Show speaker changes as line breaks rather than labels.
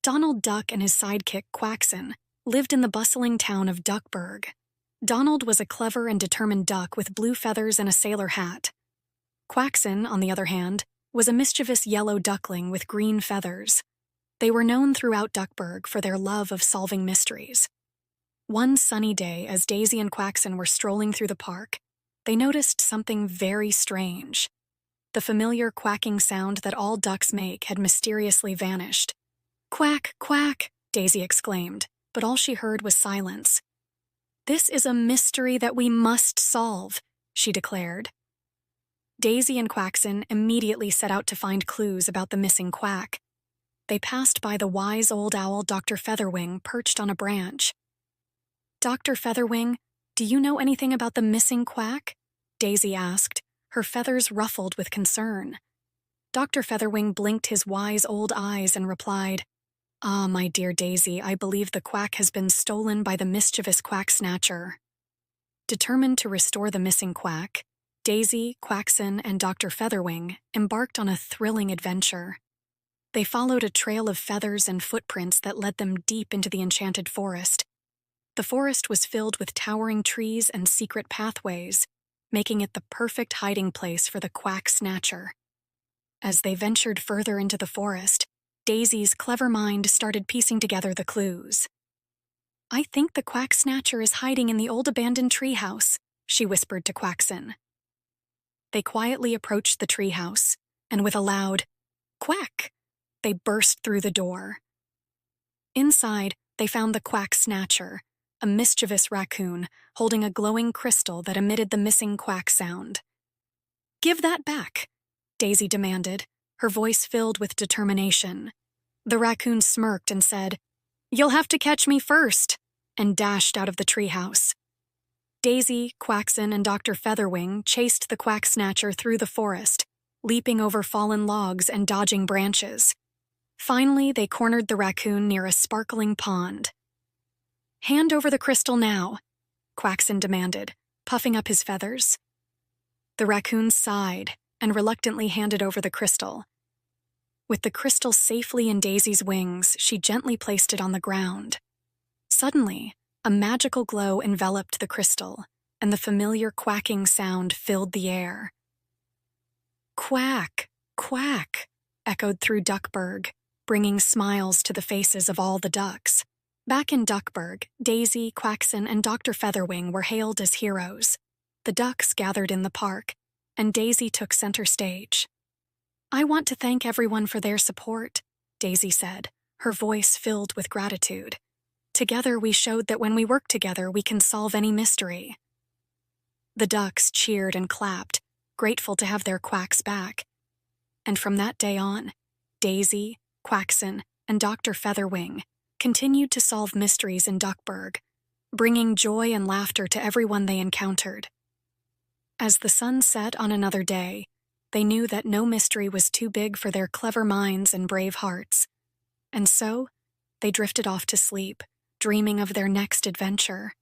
Donald Duck and his sidekick, Quackson, lived in the bustling town of Duckburg. Donald was a clever and determined duck with blue feathers and a sailor hat. Quackson, on the other hand, was a mischievous yellow duckling with green feathers. They were known throughout Duckburg for their love of solving mysteries. One sunny day, as Daisy and Quackson were strolling through the park, they noticed something very strange. The familiar quacking sound that all ducks make had mysteriously vanished. "Quack, quack," Daisy exclaimed, but all she heard was silence. "This is a mystery that we must solve," she declared. Daisy and Quackson immediately set out to find clues about the missing quack. They passed by the wise old owl Dr. Featherwing perched on a branch. "Dr. Featherwing, do you know anything about the missing quack?" Daisy asked, her feathers ruffled with concern. Dr. Featherwing blinked his wise old eyes and replied, "Ah, my dear Daisy, I believe the quack has been stolen by the mischievous quack snatcher." Determined to restore the missing quack, Daisy, Quackson, and Dr. Featherwing embarked on a thrilling adventure. They followed a trail of feathers and footprints that led them deep into the enchanted forest. The forest was filled with towering trees and secret pathways, making it the perfect hiding place for the quack snatcher. As they ventured further into the forest, Daisy's clever mind started piecing together the clues. "I think the quack snatcher is hiding in the old abandoned treehouse," she whispered to Quackson. They quietly approached the treehouse, and with a loud quack, they burst through the door. Inside, they found the quack snatcher, a mischievous raccoon holding a glowing crystal that emitted the missing quack sound. "Give that back," Daisy demanded, her voice filled with determination. The raccoon smirked and said, "You'll have to catch me first," and dashed out of the treehouse. Daisy, Quackson, and Dr. Featherwing chased the quack snatcher through the forest, leaping over fallen logs and dodging branches. Finally, they cornered the raccoon near a sparkling pond. "Hand over the crystal now," Quackson demanded, puffing up his feathers. The raccoon sighed and reluctantly handed over the crystal. With the crystal safely in Daisy's wings, she gently placed it on the ground. Suddenly, a magical glow enveloped the crystal, and the familiar quacking sound filled the air. "Quack, quack," echoed through Duckburg, bringing smiles to the faces of all the ducks. Back in Duckburg, Daisy, Quackson, and Dr. Featherwing were hailed as heroes. The ducks gathered in the park, and Daisy took center stage. "I want to thank everyone for their support," Daisy said, her voice filled with gratitude. "Together we showed that when we work together we can solve any mystery." The ducks cheered and clapped, grateful to have their quacks back. And from that day on, Daisy, Quackson, and Dr. Featherwing continued to solve mysteries in Duckburg, bringing joy and laughter to everyone they encountered. As the sun set on another day, they knew that no mystery was too big for their clever minds and brave hearts. And so, they drifted off to sleep, dreaming of their next adventure.